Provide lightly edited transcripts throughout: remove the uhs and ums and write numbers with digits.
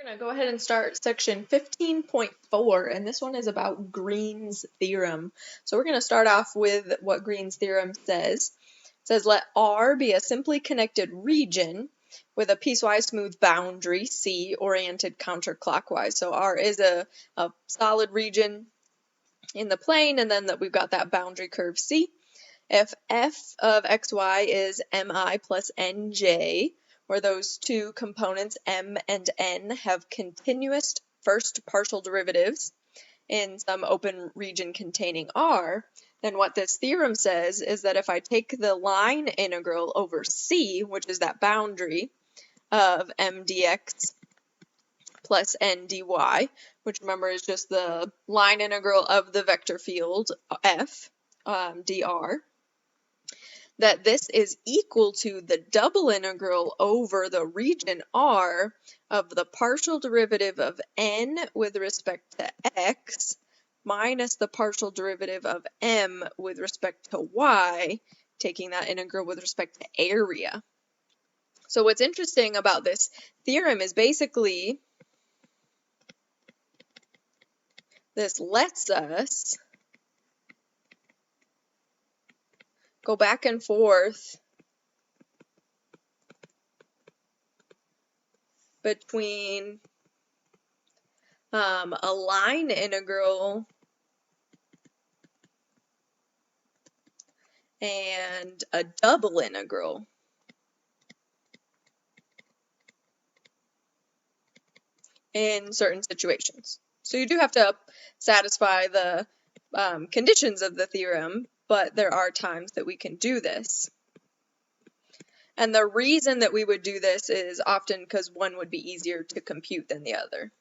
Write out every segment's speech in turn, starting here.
We're going to go ahead and start section 15.4, and this one is about Green's theorem. So we're going to start off with what Green's theorem says. It says, let R be a simply connected region with a piecewise smooth boundary, C, oriented counterclockwise. So R is a solid region in the plane, and then we've got that boundary curve C. If f of xy is mi plus nj, where those two components m and n have continuous first partial derivatives in some open region containing R, then what this theorem says is that if I take the line integral over C, which is that boundary of m dx plus n dy, which remember is just the line integral of the vector field f dr, that this is equal to the double integral over the region R of the partial derivative of n with respect to x minus the partial derivative of m with respect to y, taking that integral with respect to area. So what's interesting about this theorem is basically this lets us go back and forth between a line integral and a double integral. In certain situations. So you do have to satisfy the conditions of the theorem, but there are times that we can do this. And the reason that we would do this is often because one would be easier to compute than the other.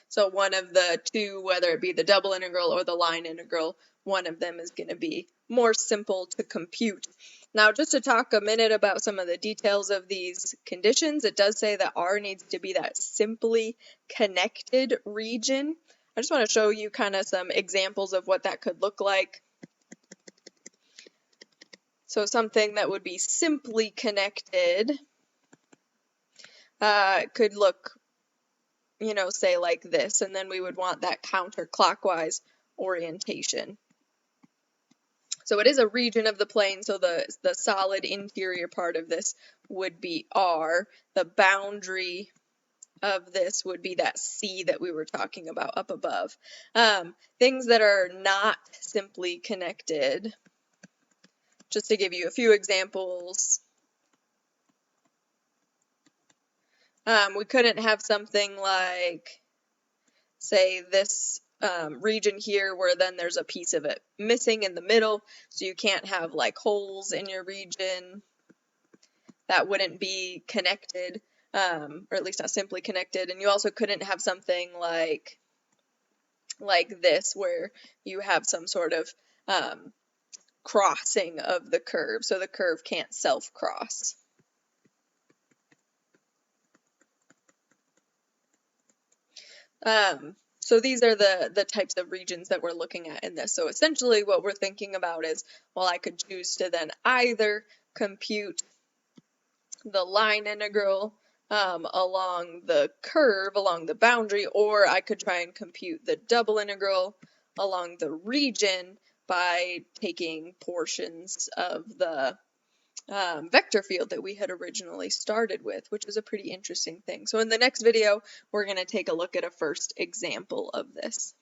So one of the two, whether it be the double integral or the line integral, one of them is going to be more simple to compute. Now, just to talk a minute about some of the details of these conditions, it does say that R needs to be that simply connected region. I just want to show you kind of some examples of what that could look like. So something that would be simply connected could look, say like this, and then we would want that counterclockwise orientation. So it is a region of the plane, so the solid interior part of this would be R. The boundary of this would be that C that we were talking about up above. Things that are not simply connected, just to give you a few examples, we couldn't have something like, say, this region here where then there's a piece of it missing in the middle, so you can't have like holes in your region. That wouldn't be connected, or at least not simply connected. And you also couldn't have something like this where you have some sort of crossing of the curve, so the curve can't self-cross. So these are the types of regions that we're looking at in this. So essentially what we're thinking about is, well, I could choose to then either compute the line integral along the curve, along the boundary, or I could try and compute the double integral along the region by taking portions of the vector field that we had originally started with, which is a pretty interesting thing. So in the next video, we're going to take a look at a first example of this.